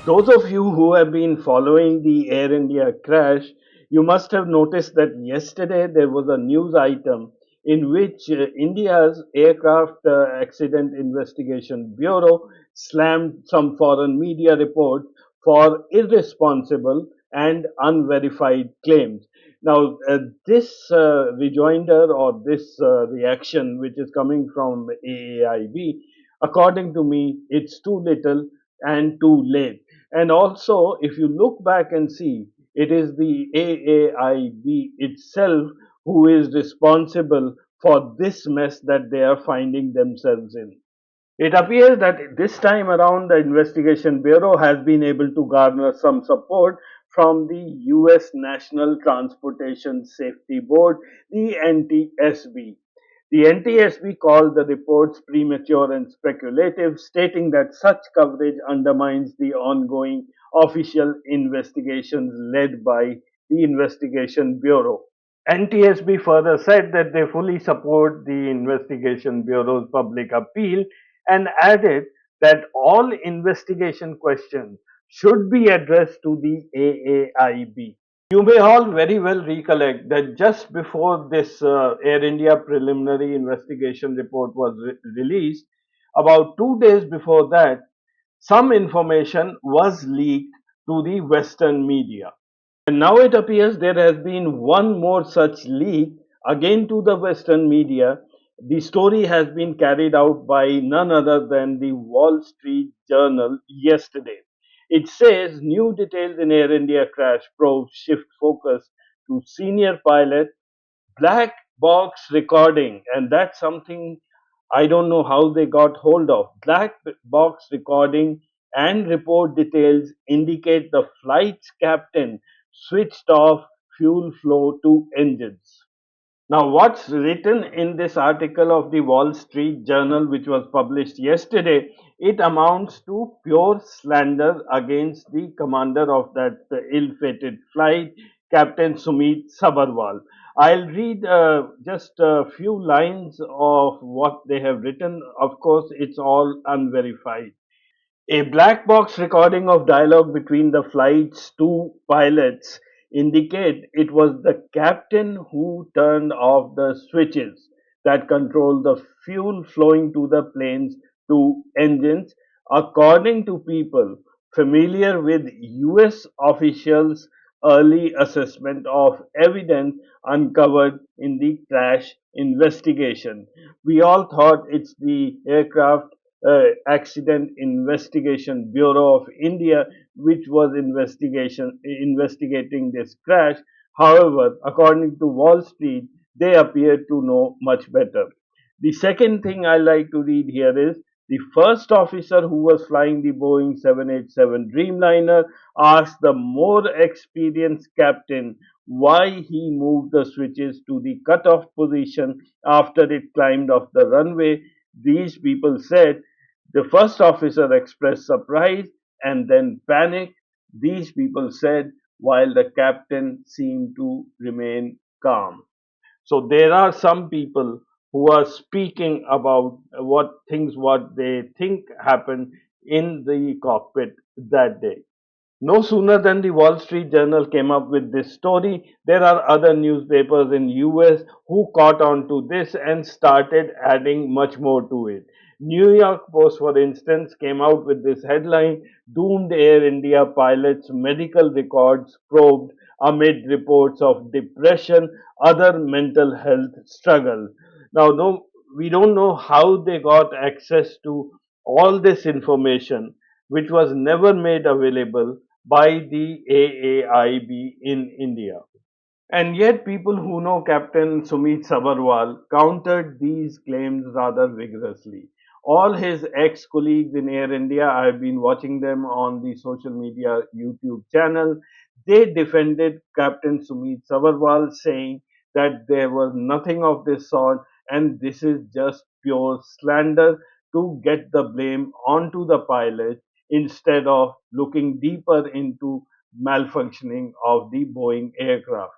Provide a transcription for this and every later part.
Those of you who have been following the Air India crash, you must have noticed that yesterday there was a news item in which India's Aircraft Accident Investigation Bureau slammed some foreign media reports for irresponsible and unverified claims. Now, this rejoinder or this reaction, which is coming from AAIB, according to me, it's too little and too late. And also, if you look back and see, it is the AAIB itself who is responsible for this mess that they are finding themselves in. It appears that this time around, the Investigation Bureau has been able to garner some support from the US National Transportation Safety Board, the NTSB. The NTSB called the reports premature and speculative, stating that such coverage undermines the ongoing official investigations led by the Investigation Bureau. NTSB further said that they fully support the Investigation Bureau's public appeal and added that all investigation questions should be addressed to the AAIB. You may all very well recollect that just before this Air India preliminary investigation report was released, about 2 days before that, some information was leaked to the Western media. And now it appears there has been one more such leak again to the Western media. The story has been carried out by none other than the Wall Street Journal yesterday. It says new details in Air India crash probe shift focus to senior pilot black box recording, and that's something I don't know how they got hold of. Black box recording and report details indicate the flight's captain switched off fuel flow to engines. Now, what's written in this article of the Wall Street Journal, which was published yesterday, it amounts to pure slander against the commander of that ill-fated flight, Captain Sumit Sabharwal. I'll read just a few lines of what they have written. Of course, it's all unverified. A black box recording of dialogue between the flight's two pilots indicate it was the captain who turned off the switches that control the fuel flowing to the plane's two engines, according to people familiar with US officials' early assessment of evidence uncovered in the crash investigation. We all thought it's the aircraft Accident Investigation Bureau of India, which was investigating this crash. However, according to Wall Street, they appear to know much better. The second thing I like to read here is the first officer who was flying the Boeing 787 Dreamliner asked the more experienced captain why he moved the switches to the cutoff position after it climbed off the runway. These people said the first officer expressed surprise and then panic, these people said, while the captain seemed to remain calm. So there are some people who are speaking about what they think happened in the cockpit that day. No sooner than the Wall Street Journal came up with this story, there are other newspapers in US who caught on to this and started adding much more to it. New York Post, for instance, came out with this headline, Doomed Air India pilots' medical records probed amid reports of depression, other mental health struggles. Now, no, we don't know how they got access to all this information, which was never made available by the AAIB in India. And yet, people who know Captain Sumit Sabharwal countered these claims rather vigorously. All his ex colleagues in Air India, I've been watching them on the social media YouTube channel, they defended Captain Sumit Sabharwal, saying that there was nothing of this sort and this is just pure slander to get the blame onto the pilot instead of looking deeper into malfunctioning of the Boeing aircraft.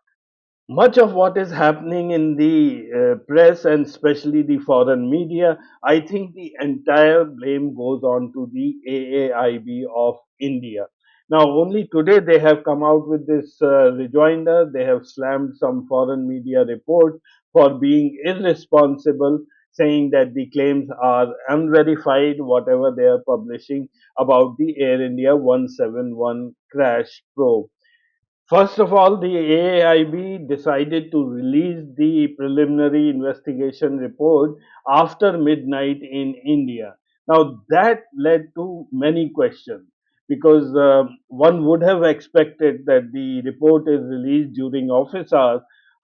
Much of what is happening in the press and especially the foreign media, I think the entire blame goes on to the AAIB of India. Now, only today they have come out with this rejoinder. They have slammed some foreign media report for being irresponsible, saying that the claims are unverified, whatever they are publishing about the Air India 171 crash probe. First of all, the AIB decided to release the preliminary investigation report after midnight in India. Now, that led to many questions because one would have expected that the report is released during office hours.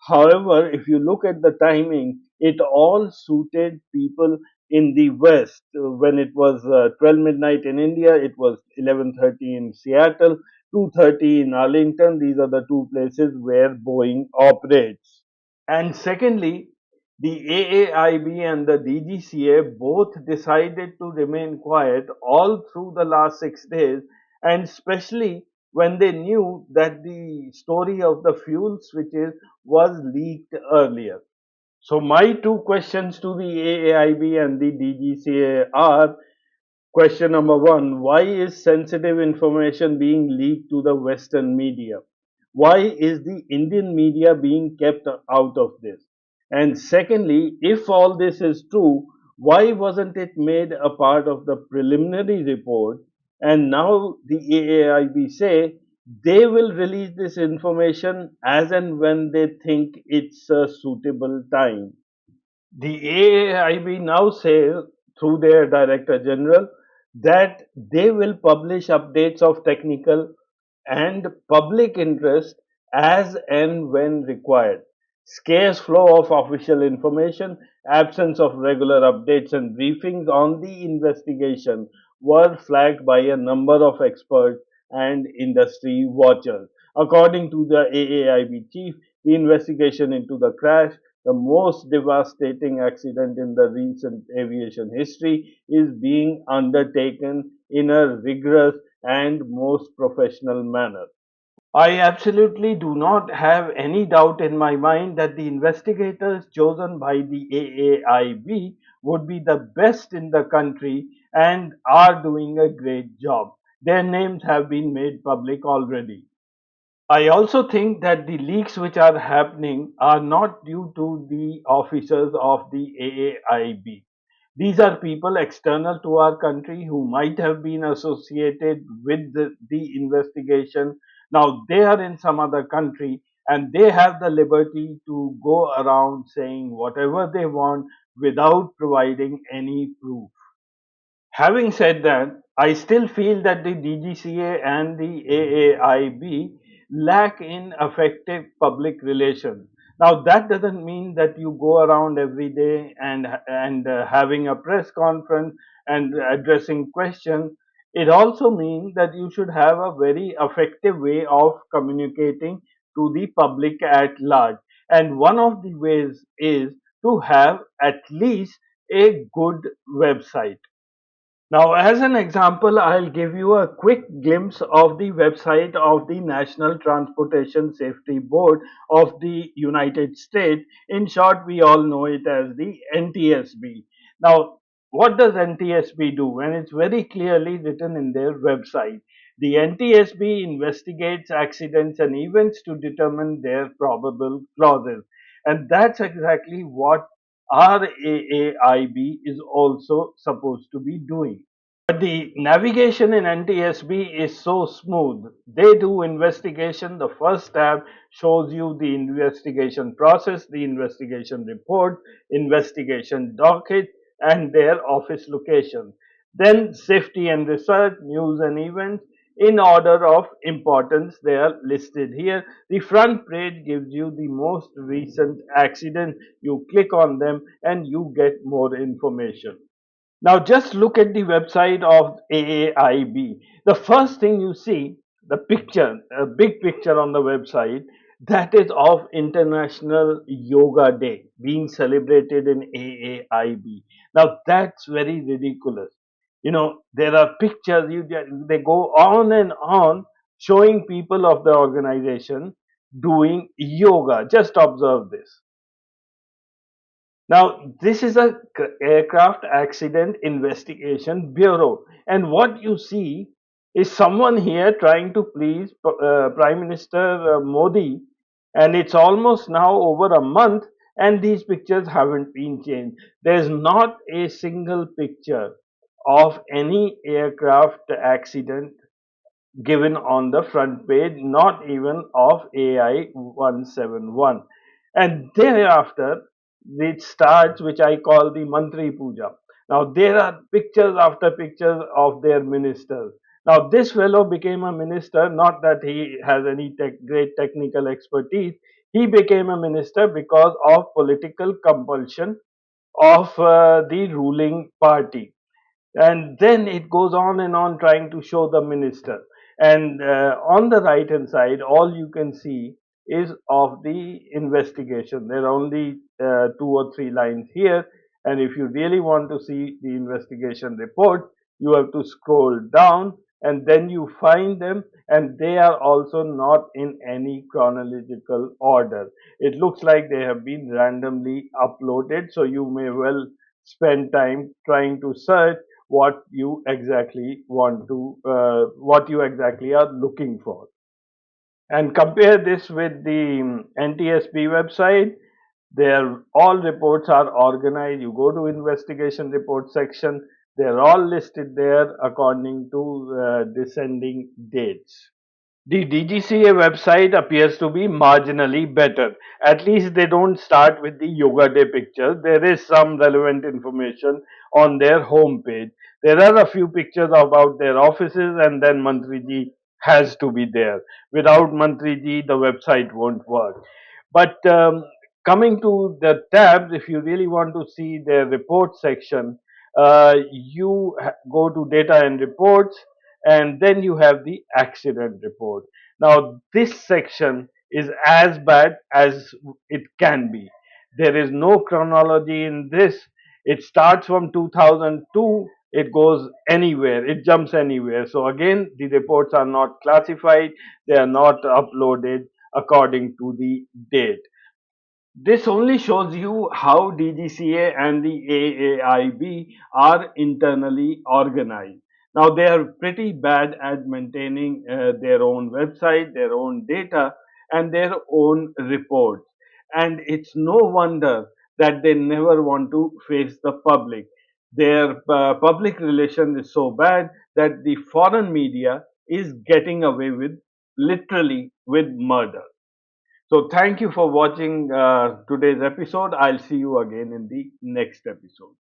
However, if you look at the timing, it all suited people in the West. When it was 12 midnight in India, it was 11:30 in Seattle, 2:30 in Arlington. These are the two places where Boeing operates. And secondly, the AAIB and the DGCA both decided to remain quiet all through the last 6 days, and especially when they knew that the story of the fuel switches was leaked earlier. So, my two questions to the AAIB and the DGCA are: question number one, why is sensitive information being leaked to the Western media? Why is the Indian media being kept out of this? And secondly, if all this is true, why wasn't it made a part of the preliminary report? And now the AAIB say they will release this information as and when they think it's a suitable time. The AAIB now says through their Director General that they will publish updates of technical and public interest as and when required. Scarce flow of official information, absence of regular updates and briefings on the investigation were flagged by a number of experts and industry watchers. According to the AAIB chief, the investigation into the crash, the most devastating accident in the recent aviation history, is being undertaken in a rigorous and most professional manner. I absolutely do not have any doubt in my mind that the investigators chosen by the AAIB would be the best in the country and are doing a great job. Their names have been made public already. I also think that the leaks which are happening are not due to the officers of the AAIB. These are people external to our country who might have been associated with the investigation. Now they are in some other country and they have the liberty to go around saying whatever they want without providing any proof. Having said that, I still feel that the DGCA and the AAIB lack in effective public relations. Now, that doesn't mean that you go around every day and having a press conference and addressing questions. It also means that you should have a very effective way of communicating to the public at large. And one of the ways is to have at least a good website. Now, as an example, I'll give you a quick glimpse of the website of the National Transportation Safety Board of the United States. In short, we all know it as the NTSB. Now, what does NTSB do? And it's very clearly written in their website. The NTSB investigates accidents and events to determine their probable causes. And that's exactly what our AAIB is also supposed to be doing. But the navigation in NTSB is so smooth. They do investigation. The first tab shows you the investigation process, the investigation report, investigation docket, and their office location. Then safety and research, news and events. In order of importance, they are listed here. The front page gives you the most recent accident. You click on them and you get more information. Now just look at the website of AAIB. The first thing you see, the picture, a big picture on the website, that is of International Yoga Day being celebrated in AAIB. Now that's very ridiculous. You know, there are pictures, they go on and on showing people of the organization. doing yoga. Just observe this. Now, this is a aircraft accident investigation bureau, and what you see is someone here trying to please Prime Minister Modi, and it's almost now over a month, and these pictures haven't been changed. There's not a single picture of any aircraft accident given on the front page, not even of AI 171. And thereafter, it starts, which I call the Mantri Puja. Now, there are pictures after pictures of their ministers. Now, this fellow became a minister, not that he has any great technical expertise. He became a minister because of political compulsion of the ruling party, and then it goes on and on trying to show the minister, and on the right hand side all you can see is of the investigation. There are only 2 or 3 lines here, and if you really want to see the investigation report, you have to scroll down, and then you find them, and they are also not in any chronological order. It looks like they have been randomly uploaded, so you may well spend time trying to search what you exactly are looking for, and compare this with the NTSB website. There all reports are organized. You go to investigation report section, they're all listed there according to descending dates. The DGCA website appears to be marginally better. At least they don't start with the Yoga Day pictures. There is some relevant information on their homepage. There are a few pictures about their offices, and then Mantriji has to be there. Without Mantriji, the website won't work. But coming to the tabs, if you really want to see their report section, go to data and reports, and then you have the accident report. Now, this section is as bad as it can be. There is no chronology in this. It starts from 2002, it goes anywhere, it jumps anywhere. So, again, the reports are not classified, they are not uploaded according to the date. This only shows you how DGCA and the AAIB are internally organized. Now, they are pretty bad at maintaining their own website, their own data, and their own reports. And it's no wonder that they never want to face the public. Their public relation is so bad that the foreign media is getting away with, literally, with murder. So thank you for watching today's episode. I'll see you again in the next episode.